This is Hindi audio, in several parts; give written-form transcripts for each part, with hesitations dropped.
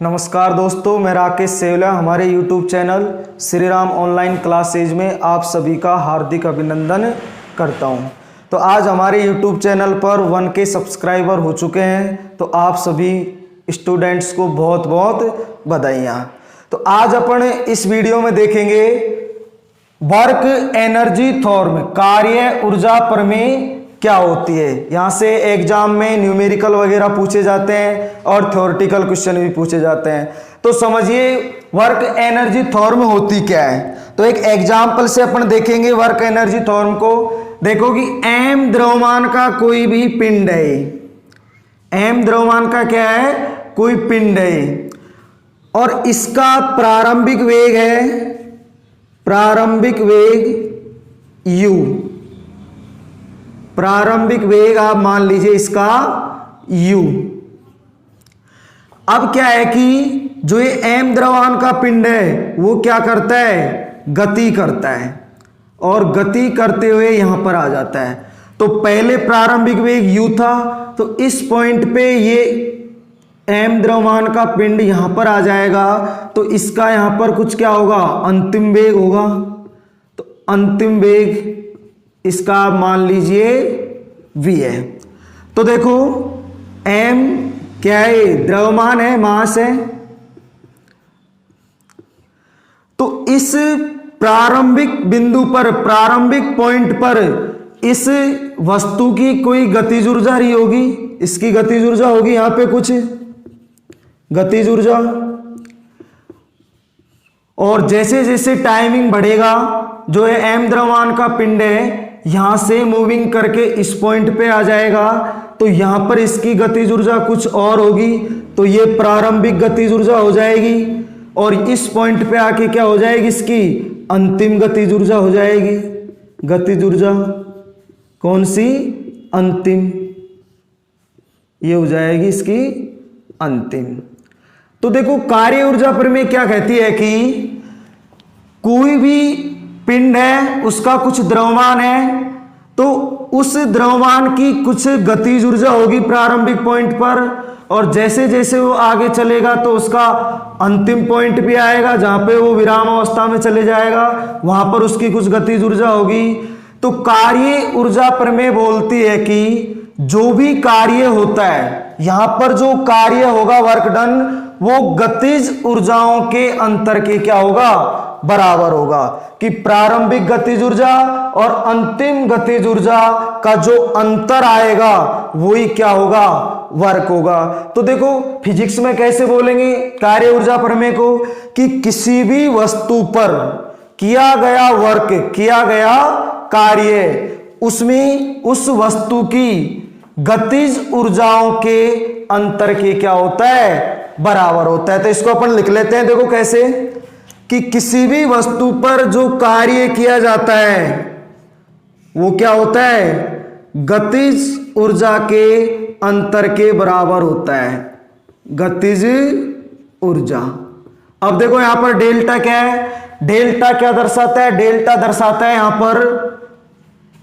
नमस्कार दोस्तों, मैं राकेश सेवला हमारे YouTube channel Shri Ram online classes में आप सभी का हार्दिक अभिनंदन करता हूं। तो आज हमारे YouTube चैनल पर 1K सब्सक्राइबर हो चुके हैं, तो आप सभी स्टूडेंट्स को बहुत बहुत बधाइयाँ। तो आज अपन इस वीडियो में देखेंगे वर्क एनर्जी थ्योरम, कार्य ऊर्जा प्रमेय क्या होती है। यहाँ से एग्जाम में न्यूमेरिकल वगैरह पूछे जाते हैं और थ्योरेटिकल क्वेश्चन भी पूछे जाते हैं। तो समझिए वर्क एनर्जी थ्योरम होती क्या है। तो एक एग्जाम्पल से अपन देखेंगे वर्क एनर्जी थ्योरम को। देखो कि m द्रव्यमान का कोई भी पिंड है, m द्रव्यमान का क्या है, कोई पिंड है, और इसका प्रारंभिक वेग है, प्रारंभिक वेग u, प्रारंभिक वेग आप मान लीजिए इसका u। अब क्या है कि जो ये m द्रव्यमान का पिंड है वो क्या करता है, गति करता है, और गति करते हुए यहां पर आ जाता है। तो पहले प्रारंभिक वेग u था, तो इस पॉइंट पे ये m द्रव्यमान का पिंड यहां पर आ जाएगा, तो इसका यहां पर कुछ क्या होगा, अंतिम वेग होगा। तो अंतिम वेग इसका मान लीजिए v है। तो देखो m क्या है, द्रव्यमान है, मास है। तो इस प्रारंभिक बिंदु पर, प्रारंभिक पॉइंट पर इस वस्तु की कोई गतिज ऊर्जा रही होगी, इसकी गतिज ऊर्जा होगी, यहां पे कुछ गतिज ऊर्जा। और जैसे जैसे टाइमिंग बढ़ेगा, जो है m द्रव्यमान का पिंड है यहां से मूविंग करके इस पॉइंट पे आ जाएगा, तो यहां पर इसकी गतिज ऊर्जा कुछ और होगी, तो ये प्रारंभिक गतिज ऊर्जा हो जाएगी, और इस पॉइंट पे आके क्या हो जाएगी, इसकी अंतिम गतिज ऊर्जा हो जाएगी। गतिज ऊर्जा कौन सी, अंतिम, ये हो जाएगी इसकी अंतिम। तो देखो कार्य ऊर्जा प्रमेय क्या कहती है कि कोई भी पिंड है, उसका कुछ द्रव्यमान है, तो उस द्रव्यमान की कुछ गतिज ऊर्जा होगी प्रारंभिक पॉइंट पर, और जैसे जैसे वो आगे चलेगा तो उसका अंतिम पॉइंट भी आएगा जहां पे वो विराम अवस्था में चले जाएगा, वहां पर उसकी कुछ गतिज ऊर्जा होगी। तो कार्य ऊर्जा प्रमेय बोलती है कि जो भी कार्य होता है, यहां पर जो कार्य होगा वर्क डन, वो गतिज ऊर्जाओं के अंतर के क्या होगा, बराबर होगा। कि प्रारंभिक गतिज ऊर्जा और अंतिम गतिज ऊर्जा का जो अंतर आएगा वही क्या होगा, वर्क होगा। तो देखो फिजिक्स में कैसे बोलेंगे कार्य ऊर्जा प्रमेय को, कि किसी भी वस्तु पर किया गया वर्क, किया गया कार्य, उसमें उस वस्तु की गतिज ऊर्जाओं के अंतर के क्या होता है, बराबर होता है। तो इसको अपन लिख लेते हैं, देखो कैसे, कि किसी भी वस्तु पर जो कार्य किया जाता है वो क्या होता है, गतिज ऊर्जा के अंतर के बराबर होता है, गतिज ऊर्जा। अब देखो यहां पर डेल्टा क्या है, डेल्टा क्या दर्शाता है, डेल्टा दर्शाता है, यहां पर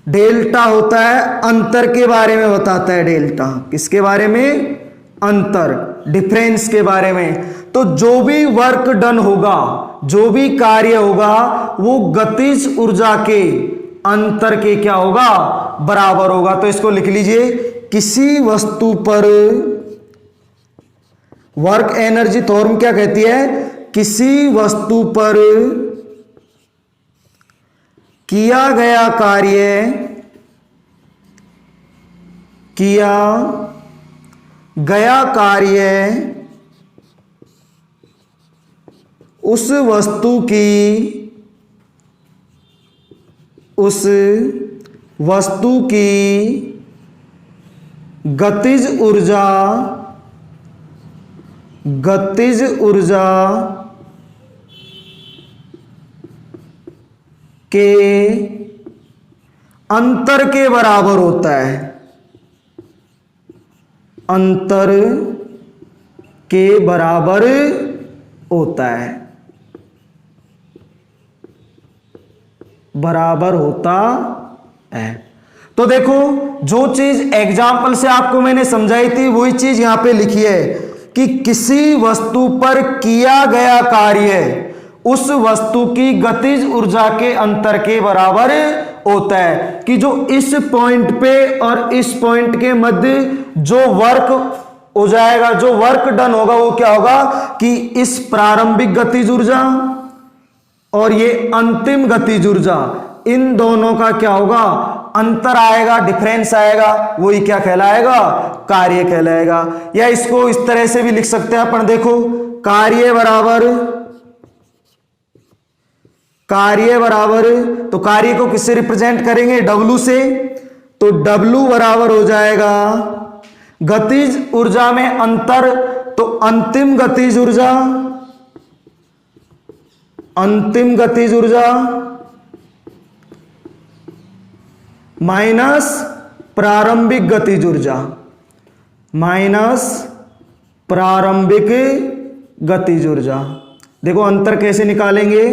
डेल्टा होता है अंतर के बारे में बताता है। डेल्टा किसके बारे में, अंतर, डिफरेंस के बारे में। तो जो भी वर्क डन होगा, जो भी कार्य होगा, वो गतिज ऊर्जा के अंतर के क्या होगा, बराबर होगा। तो इसको लिख लीजिए, किसी वस्तु पर वर्क एनर्जी थ्योरम क्या कहती है, किसी वस्तु पर किया गया कार्य, किया गया कार्य उस वस्तु की, उस वस्तु की गतिज ऊर्जा, गतिज ऊर्जा के अंतर के बराबर होता है, अंतर के बराबर होता है, बराबर होता है। तो देखो जो चीज एग्जाम्पल से आपको मैंने समझाई थी वही चीज यहां पे लिखी है कि किसी वस्तु पर किया गया कार्य उस वस्तु की गतिज ऊर्जा के अंतर के बराबर होता है, कि जो इस पॉइंट पे और इस पॉइंट के मध्य जो वर्क हो जाएगा, जो वर्क डन होगा वो क्या होगा कि इस प्रारंभिक गतिज ऊर्जा और ये अंतिम गतिज ऊर्जा, इन दोनों का क्या होगा, अंतर आएगा, डिफरेंस आएगा, वही क्या कहलाएगा, कार्य कहलाएगा। या इसको इस तरह से भी लिख सकते हैं अपन, देखो कार्य बराबर, तो कार्य को किससे रिप्रेजेंट करेंगे, W से, तो W बराबर हो जाएगा गतिज ऊर्जा में अंतर, तो अंतिम गतिज ऊर्जा माइनस प्रारंभिक गतिज ऊर्जा, देखो अंतर कैसे निकालेंगे,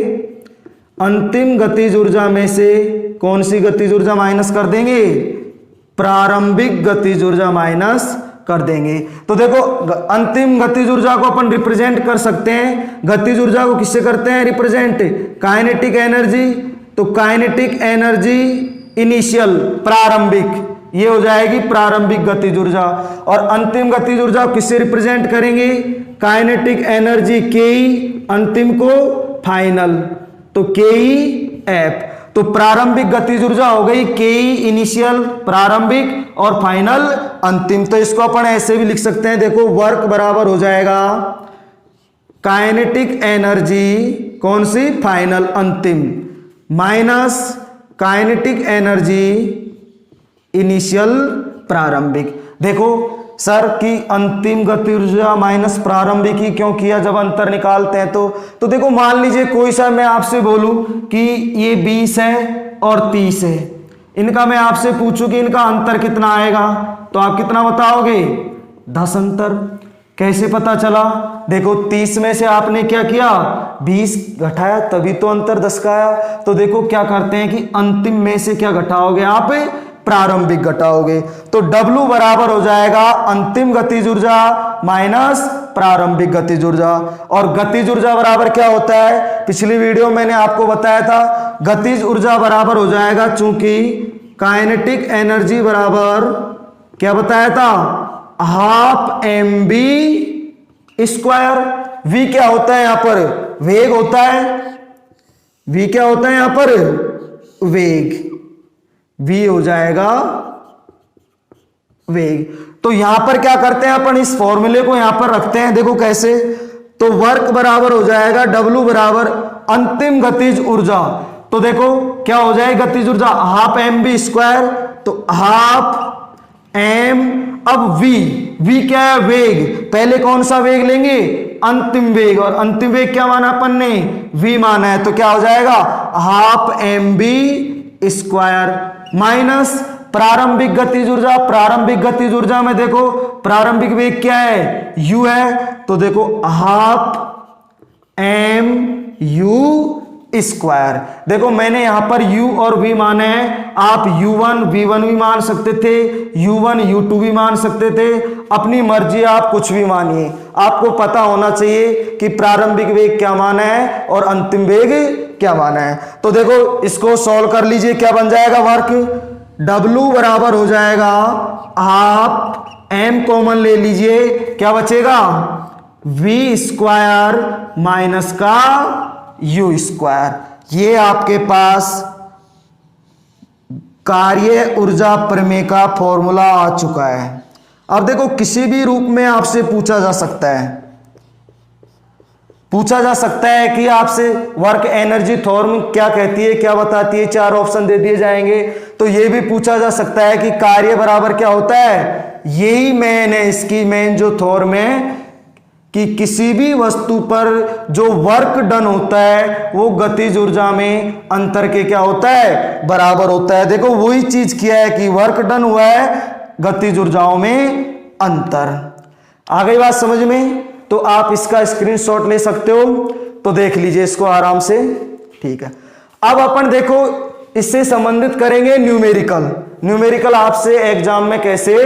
अंतिम गतिज ऊर्जा में से कौन सी गतिज ऊर्जा माइनस कर देंगे, प्रारंभिक गतिज ऊर्जा माइनस कर देंगे। तो देखो अंतिम गतिज ऊर्जा को अपन रिप्रेजेंट कर सकते हैं, गतिज ऊर्जा को किससे करते हैं रिप्रेजेंट, काइनेटिक एनर्जी, तो काइनेटिक एनर्जी इनिशियल प्रारंभिक, ये हो जाएगी प्रारंभिक गतिज ऊर्जा, और अंतिम गतिज ऊर्जा को किससे रिप्रेजेंट करेंगे, काइनेटिक एनर्जी के, अंतिम को फाइनल, तो KEF, तो प्रारंभिक गतिज ऊर्जा हो गई KE इनिशियल प्रारंभिक और फाइनल अंतिम। तो इसको अपन ऐसे भी लिख सकते हैं, देखो वर्क बराबर हो जाएगा काइनेटिक एनर्जी कौन सी, फाइनल अंतिम, माइनस काइनेटिक एनर्जी इनिशियल प्रारंभिक। देखो सर की अंतिम गति ऊर्जा माइनस प्रारंभिक ही क्यों किया जब अंतर निकालते हैं, तो देखो मान लीजिए कोई सा मैं आपसे बोलूं कि ये 20 है और 30 है, इनका मैं आपसे पूछूं कि इनका अंतर कितना आएगा, तो आप कितना बताओगे, 10 अंतर। कैसे पता चला, देखो 30 में से आपने क्या किया, 20 घटाया, तभी तो अंतर 10 का आया। तो देखो क्या करते हैं कि अंतिम में से क्या घटाओगे आप, प्रारंभिक घटाओगे, तो W बराबर हो जाएगा अंतिम गतिज ऊर्जा माइनस प्रारंभिक गतिज ऊर्जा। और गतिज ऊर्जा बराबर क्या होता है, पिछली वीडियो मैंने आपको बताया था, गतिज ऊर्जा बराबर हो जाएगा, चूंकि काइनेटिक एनर्जी बराबर क्या बताया था, हाफ mv स्क्वायर। v क्या होता है यहां पर, वेग होता है, v क्या होता है यहां पर, वेग, v हो जाएगा वेग। तो यहां पर क्या करते हैं अपन, इस फॉर्मूले को यहां पर रखते हैं, देखो कैसे, तो वर्क बराबर हो जाएगा W बराबर अंतिम गतिज ऊर्जा, तो देखो क्या हो जाएगा गतिज ऊर्जा, हाफ mv स्क्वायर, तो हाफ m, अब v क्या है, वेग, पहले कौन सा वेग लेंगे, अंतिम वेग, और अंतिम वेग क्या माना अपन ने, v माना है, तो क्या हो जाएगा हाफ mv स्क्वायर माइनस प्रारंभिक गतिज ऊर्जा, प्रारंभिक गतिज ऊर्जा में देखो प्रारंभिक वेग क्या है, u है, तो देखो हाफ mu स्क्वायर। देखो मैंने यहां पर u और v माने हैं, आप u1 v1 भी मान सकते थे, u1 u2 भी मान सकते थे, अपनी मर्जी आप कुछ भी मानिए, आपको पता होना चाहिए कि प्रारंभिक वेग क्या माना है और अंतिम वेग क्या माना है। तो देखो इसको सॉल्व कर लीजिए, क्या बन जाएगा वर्क, W बराबर हो जाएगा आप m कॉमन ले लीजिए, क्या बचेगा, v स्क्वायर माइनस का u स्क्वायर। ये आपके पास कार्य ऊर्जा प्रमेय का फॉर्मूला आ चुका है। अब देखो किसी भी रूप में आपसे पूछा जा सकता है कि आपसे वर्क एनर्जी थ्योरम क्या कहती है, क्या बताती है, 4 ऑप्शन दे दिए जाएंगे। तो ये भी पूछा जा सकता है कि कार्य बराबर क्या होता है, यही मेन है इसकी मेन जो थ्योरम है, कि किसी भी वस्तु पर जो वर्क डन होता है वो गतिज ऊर्जा में अंतर के क्या होता है, बराबर होता है। देखो वही चीज किया है कि वर्क डन हुआ है, गतिज ऊर्जाओं में अंतर। आ गई बात समझ में, तो आप इसका स्क्रीनशॉट ले सकते हो, तो देख लीजिए इसको आराम से, ठीक है। अब अपन देखो इससे संबंधित करेंगे न्यूमेरिकल आपसे एग्जाम में कैसे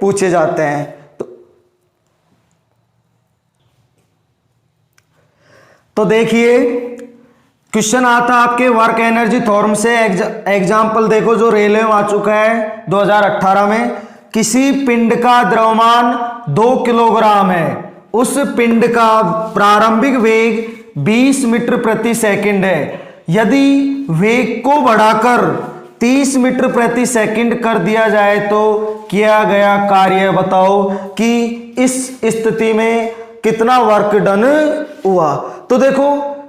पूछे जाते हैं। तो देखिए क्वेश्चन आता आपके वर्क एनर्जी थ्योरम से। एग्जाम्पल देखो जो रेलवे में आ चुका है 2018 में। किसी पिंड का द्रव्यमान 2 किलोग्राम है, उस पिंड का प्रारंभिक वेग 20 मीटर प्रति सेकंड है। यदि वेग को बढ़ाकर 30 मीटर प्रति सेकंड कर दिया जाए तो किया गया कार्य बताओ कि इस स्थिति में कितना वर्क डन हुआ। तो देखो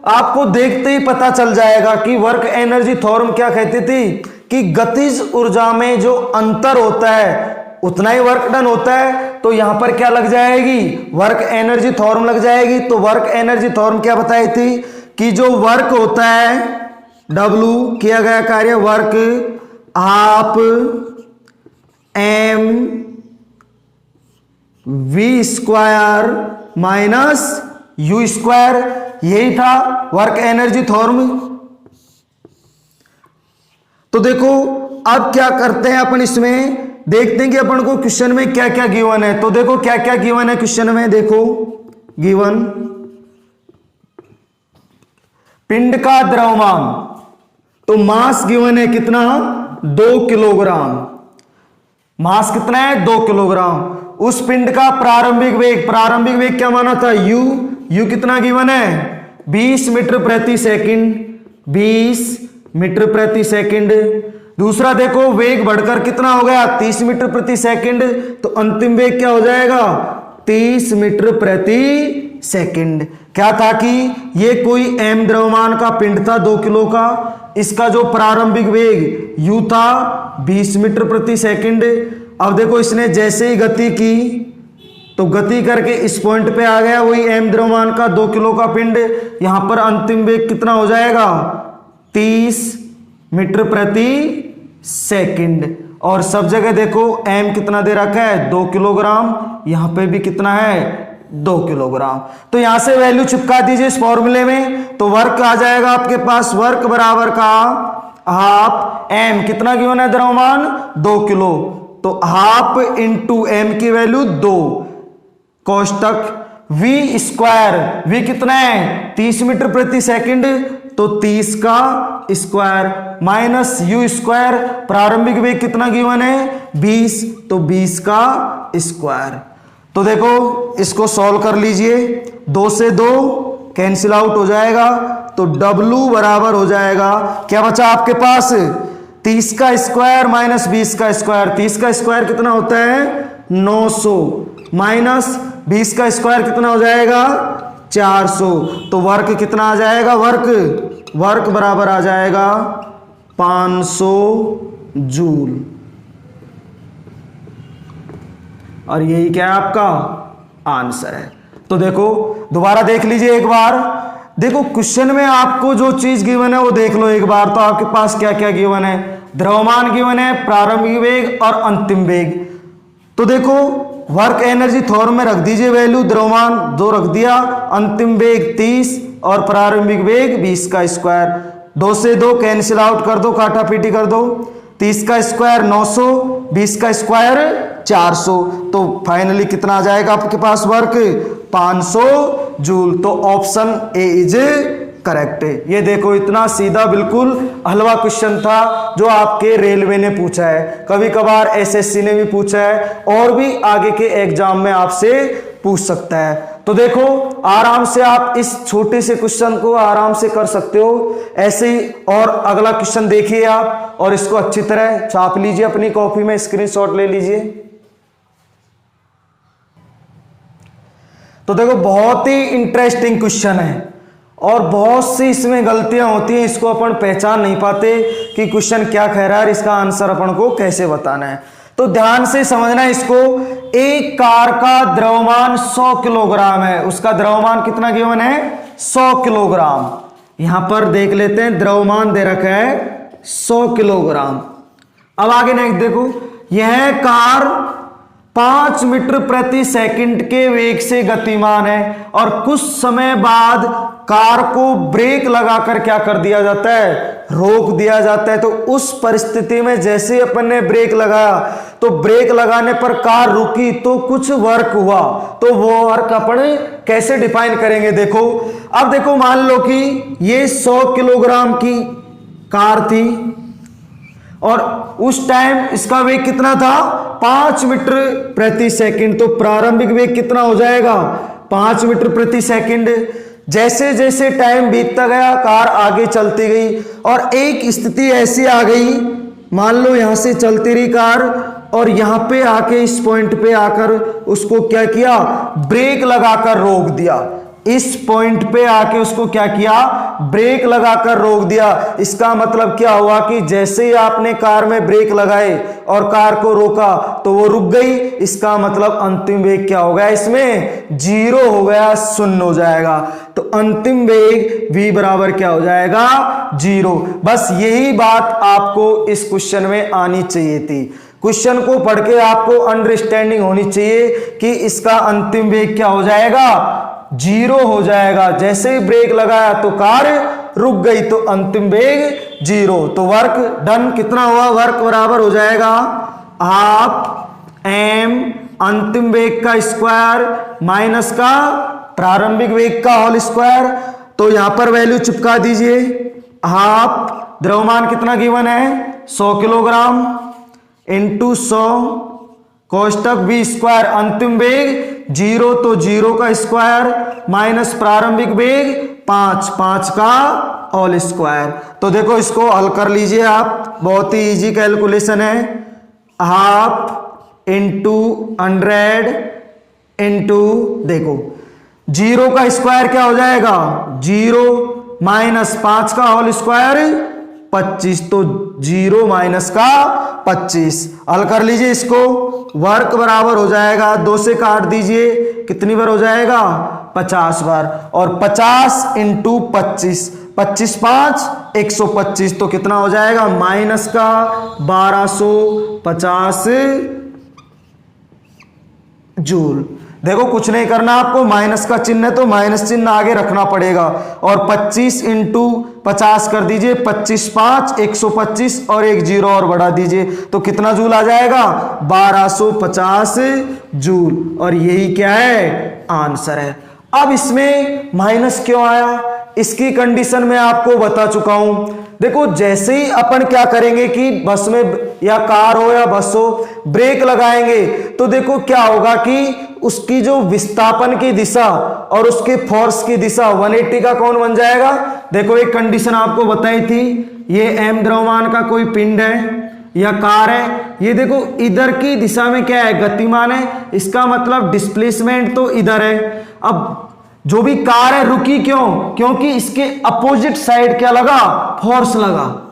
आपको देखते ही पता चल जाएगा कि वर्क एनर्जी थ्योरम क्या कहती थी कि गतिज ऊर्जा में जो अंतर होता है उतना ही वर्क डन होता है। तो यहां पर क्या लग जाएगी, वर्क एनर्जी थ्योरम लग जाएगी। तो वर्क एनर्जी थ्योरम क्या बताई थी कि जो वर्क होता है W, किया गया कार्य work half m v square minus u square, यही था वर्क एनर्जी थ्योरम। तो देखो अब क्या करते हैं अपन, इसमें देखते हैं कि अपन को क्वेश्चन में क्या क्या गिवन है। तो देखो क्या क्या गिवन है क्वेश्चन में। देखो गिवन पिंड का द्रव्यमान, तो मास गिवन है कितना 2 किलोग्राम। मास कितना है 2 किलोग्राम। उस पिंड का प्रारंभिक वेग क्या माना था u कितना गिवन है 20 मीटर प्रति सेकंड, 20 मीटर प्रति सेकंड। दूसरा देखो वेग बढ़कर कितना हो गया 30 मीटर प्रति सेकंड, तो अंतिम वेग क्या हो जाएगा 30 मीटर प्रति सेकंड। क्या था कि ये कोई m द्रव्यमान का पिंड था 2 किलो का, इसका जो प्रारंभिक वेग u था 20 मीटर प्रति सेकंड। अब देखो इसने जैसे ही गति की तो गति करके इस पॉइंट पे आ गया, वही m द्रव्यमान का 2 किलो का पिंड। यहां पर अंतिम वेग कितना हो जाएगा 30 मीटर प्रति सेकंड। और सब जगह देखो m कितना दे रखा है 2 किलोग्राम, यहां पे भी कितना है 2 किलोग्राम। तो यहां से वैल्यू चिपका दीजिए इस फॉर्मूले में, तो वर्क आ जाएगा आपके पास वर्क बराबर का हाफ m, कितना गिवन है द्रव्यमान 2 किलो, तो हाफ इंटू m की वैल्यू 2 कोष्टक v स्क्वायर, v कितना है 30 मीटर प्रति सेकंड, तो 30 का स्क्वायर माइनस u स्क्वायर, प्रारंभिक वेग कितना गिवन है 20, तो 20 का स्क्वायर। तो देखो इसको सॉल्व कर लीजिए, 2 से 2 कैंसिल आउट हो जाएगा, तो W बराबर हो जाएगा क्या बचा आपके पास 30 का स्क्वायर माइनस 20 का स्क्वायर। 30 का स्क्वायर कितना होता है 900 माइनस 20 का स्क्वायर कितना हो जाएगा 400, तो वर्क कितना आ जाएगा, वर्क बराबर आ जाएगा 500 जूल। और यही क्या है आपका आंसर है। तो देखो दोबारा देख लीजिए एक बार, देखो क्वेश्चन में आपको जो चीज गिवन है वो देख लो एक बार। तो आपके पास क्या क्या गिवन है, द्रव्यमान गिवन है, प्रारंभिक वेग और अंतिम वेग। तो देखो वर्क एनर्जी थ्योरम में रख दीजिए वैल्यू, द्रव्यमान 2 रख दिया, अंतिम वेग 30 और प्रारंभिक वेग 20 का स्क्वायर। 2 से 2 कैंसिल आउट कर दो, काटा पीटी कर दो, 30 का स्क्वायर 900, 20 का स्क्वायर 400, तो फाइनली कितना आ जाएगा आपके पास वर्क 500 जूल। तो ऑप्शन ए इज करेक्ट है। ये देखो इतना सीधा बिल्कुल हलवा क्वेश्चन था जो आपके रेलवे ने पूछा है, कभी कभार एसएससी ने भी पूछा है और भी आगे के एग्जाम में आपसे पूछ सकता है। तो देखो आराम से आप इस छोटे से क्वेश्चन को आराम से कर सकते हो ऐसे ही। और अगला क्वेश्चन देखिए आप और इसको अच्छी तरह छाप लीजिए, अपनी कॉपी में स्क्रीनशॉट ले लीजिए। तो देखो बहुत ही इंटरेस्टिंग क्वेश्चन है और बहुत सी इसमें गलतियां होती हैं, इसको अपन पहचान नहीं पाते कि क्वेश्चन क्या कह रहा है और इसका आंसर अपन को कैसे बताना है। तो ध्यान से समझना इसको। एक कार का द्रव्यमान 100 किलोग्राम है, उसका द्रव्यमान कितना गिवन है 100 किलोग्राम। यहां पर देख लेते हैं द्रव्यमान दे रखा है 100 किलोग्राम। अब आगे नेक्स्ट देखो, यह कार 5 मीटर प्रति सेकंड के वेग से गतिमान है और कुछ समय बाद कार को ब्रेक लगाकर क्या कर दिया जाता है, रोक दिया जाता है। तो उस परिस्थिति में जैसे ही अपन ने ब्रेक लगाया तो ब्रेक लगाने पर कार रुकी तो कुछ वर्क हुआ, तो वो वर्क अपन कैसे डिफाइन करेंगे। देखो अब देखो, मान लो कि ये 100 किलोग्राम की कार थी और उस टाइम इसका वेग कितना था, 5 मीटर प्रति सेकंड। तो प्रारंभिक वेग कितना हो जाएगा, 5 मीटर प्रति सेकंड। जैसे जैसे टाइम बीतता गया कार आगे चलती गई और एक स्थिति ऐसी आ गई, मान लो यहां से चलती रही कार और यहां पे आके इस पॉइंट पे आकर उसको क्या किया, ब्रेक लगाकर रोक दिया। इस पॉइंट पे आके उसको क्या किया, ब्रेक लगाकर रोक दिया। इसका मतलब क्या हुआ कि जैसे ही आपने कार में ब्रेक लगाए और कार को रोका तो वो रुक गई। इसका मतलब अंतिम वेग क्या हो गया, इसमें 0 हो गया, 0 हो जाएगा। तो अंतिम वेग v बराबर क्या हो जाएगा, 0। बस यही बात आपको इस क्वेश्चन में आनी चाहिए थी। क्वेश्चन को पढ़ के आपको अंडरस्टैंडिंग होनी चाहिए कि इसका अंतिम वेग क्या हो जाएगा, 0 हो जाएगा। जैसे ही ब्रेक लगाया तो कार रुक गई तो अंतिम वेग 0। तो वर्क डन कितना हुआ, वर्क बराबर हो जाएगा हाफ m अंतिम वेग का स्क्वायर माइनस का प्रारंभिक वेग का होल स्क्वायर। तो यहां पर वैल्यू चिपका दीजिए, हाफ द्रव्यमान कितना गिवन है, 100 किलोग्राम इंटू 100 कोष्टक v स्क्वायर, अंतिम वेग 0 तो 0 का स्क्वायर माइनस प्रारंभिक वेग 5 का होल स्क्वायर। तो देखो इसको हल कर लीजिए आप, बहुत ही इजी कैलकुलेशन है। हाफ इंटू 100 इंटू देखो 0 का स्क्वायर क्या हो जाएगा, 0 माइनस 5 का होल स्क्वायर 25, तो 0 माइनस का 25। हल कर लीजिए इसको, वर्क बराबर हो जाएगा 2 से काट दीजिए, कितनी बार हो जाएगा, 50 बार। और 50 इंटू 25, 25 5 125, तो कितना हो जाएगा, माइनस का 1250 जूल। देखो कुछ नहीं करना आपको, माइनस का चिन्ह है तो माइनस चिन्ह आगे रखना पड़ेगा। और 25 इंटू 50 कर दीजिए, 25 5 125 और एक 0 और बढ़ा दीजिए, तो कितना जूल आ जाएगा, 1250 जूल। और यही क्या है, आंसर है। अब इसमें माइनस क्यों आया, इसकी कंडीशन में आपको बता चुका हूं। देखो जैसे ही अपन क्या करेंगे कि बस में या कार हो या बस हो, ब्रेक लगाएंगे तो देखो क्या होगा कि उसकी जो विस्थापन की दिशा और उसके फोर्स की दिशा 180 का कौन बन जाएगा। देखो एक कंडीशन आपको बताई थी, ये m द्रव्यमान का कोई पिंड है या कार है, ये देखो इधर की दिशा में क्या है, गतिमान है, इसका मतलब डिस्प्लेसमेंट तो इधर है। अब जो भी कार है रुकी क्यों, क्योंकि इसके अपोजिट साइड क्या लगा, फोर्स लगा,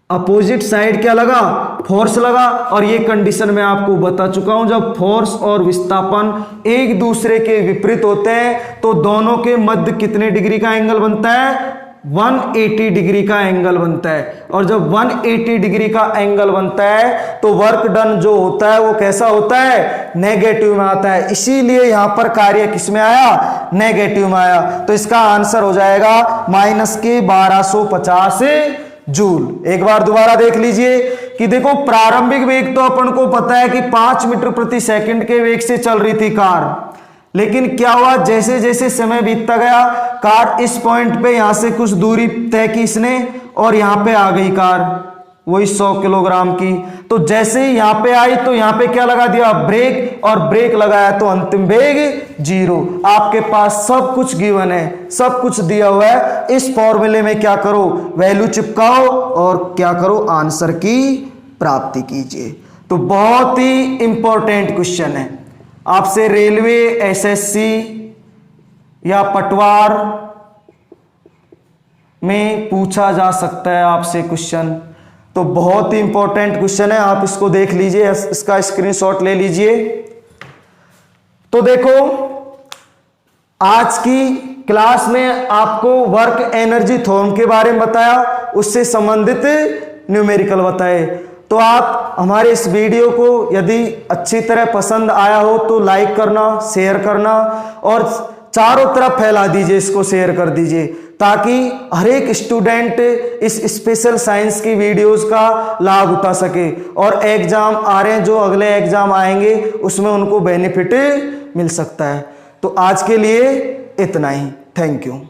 अपोजिट साइड क्या लगा, फोर्स लगा। और ये कंडीशन मैं आपको बता चुका हूं, जब फोर्स और विस्थापन एक दूसरे के विपरीत होते हैं तो दोनों के मध्य कितने डिग्री का एंगल बनता है, 180 डिग्री का एंगल बनता है। और जब 180 डिग्री का एंगल बनता है तो वर्क डन जो होता है वो कैसा होता है, नेगेटिव में आता है। इसीलिए यहां पर कार्य किस में आया, नेगेटिव में आया। तो इसका आंसर हो जाएगा माइनस के 1250 जूल। एक बार दोबारा देख लीजिए कि देखो प्रारंभिक वेग तो अपन को पता है कि 5 मीटर प्रति सेकंड के वेग से चल रही थी कार, लेकिन क्या हुआ, जैसे जैसे समय बीतता गया कार इस पॉइंट पे यहां से कुछ दूरी तय की इसने और यहां पे आ गई कार, वही 100 किलोग्राम की। तो जैसे ही यहां पे आई तो यहां पे क्या लगा दिया, ब्रेक, और ब्रेक लगाया तो अंतिम वेग 0। आपके पास सब कुछ गिवन है, सब कुछ दिया हुआ है। इस फॉर्मूले में क्या करो, वैल्यू चिपकाओ और क्या करो, आंसर की प्राप्ति कीजिए। तो बहुत ही इंपॉर्टेंट क्वेश्चन है, आपसे रेलवे, एसएससी या पटवार में पूछा जा सकता है आपसे क्वेश्चन। तो बहुत ही इंपॉर्टेंट क्वेश्चन है, आप इसको देख लीजिए, इसका स्क्रीनशॉट ले लीजिए। तो देखो आज की क्लास में आपको वर्क एनर्जी थ्योरम के बारे में बताया, उससे संबंधित न्यूमेरिकल बताए। तो आप हमारे इस वीडियो को यदि अच्छी तरह पसंद आया हो तो लाइक करना, शेयर करना, और चारों तरफ फैला दीजिए, इसको शेयर कर दीजिए, ताकि हर एक स्टूडेंट इस स्पेशल साइंस की वीडियोस का लाभ उठा सके और एग्जाम आ रहे हैं, जो अगले एग्जाम आएंगे उसमें उनको बेनिफिट मिल सकता है। तो आज के लिए इतना ही। Thank you.